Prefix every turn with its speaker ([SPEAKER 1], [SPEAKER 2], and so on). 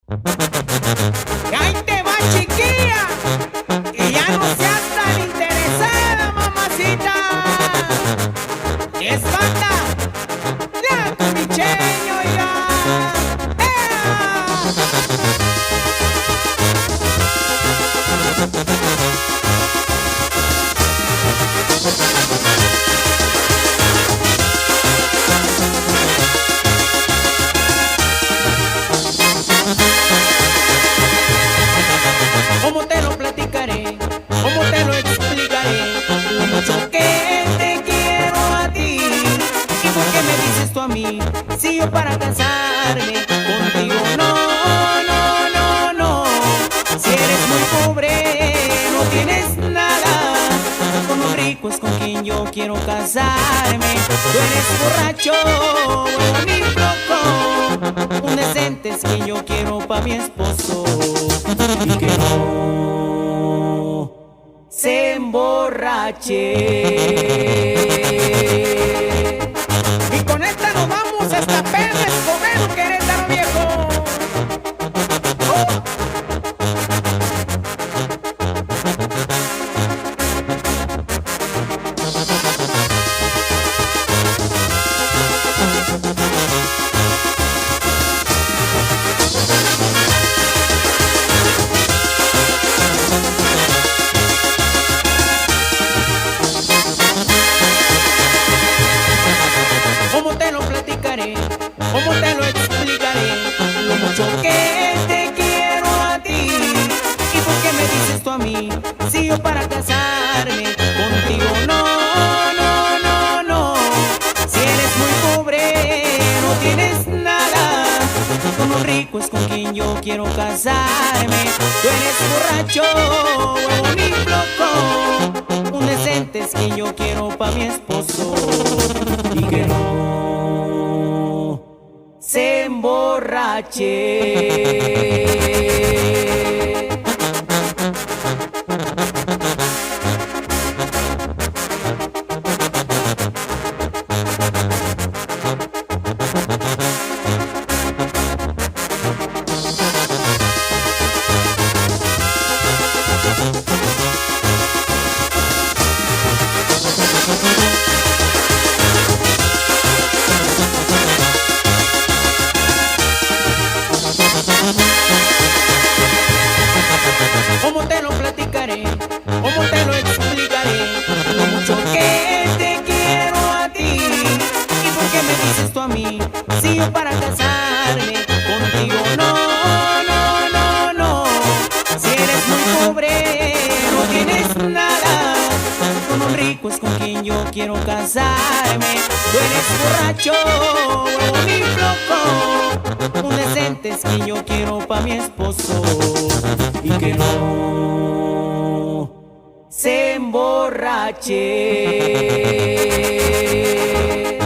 [SPEAKER 1] Y ahí te va, chiquilla, que ya no seas tan interesada, mamacita. Es banda, la Cumicheño, ya. ¿Cómo te lo platicaré? ¿Cómo te lo explicaré? Lo mucho que te quiero a ti. ¿Y por qué me dices tú a mí? Si yo para casarme contigo no, no, no, no. Si eres muy pobre, no tienes nada. Con un rico es con quien yo quiero casarme. Tú eres borracho, ni loco. Un decente es quien yo quiero pa' mi esposo. Y que no se emborrache. Y con esta nos vamos hasta Pérez Escobedo, Querétaro, viejo. ¿Cómo te lo platicaré? ¿Cómo te lo explicaré? Lo mucho que te quiero a ti. ¿Y por qué me dices tú a mí? Si yo para casarme contigo no, no, no, no. Si eres muy pobre, no tienes nada. Con un rico es con quien yo quiero casarme. Tú eres borracho, ni loco. Un decente es quien yo quiero pa' mi esposo. Y que no se emborrache. ¿Cómo te lo platicaré? ¿Cómo te lo explicaré? Lo mucho que te quiero a ti. ¿Y por qué me dices tú a mí? Si yo para casarme contigo no, no, no, no. Si eres muy pobre, no tienes nada. Con un rico es con quien yo quiero casarme. Tú eres borracho, ni loco. Un decente es quien yo quiero pa' mi esposo. Y que no se emborrache.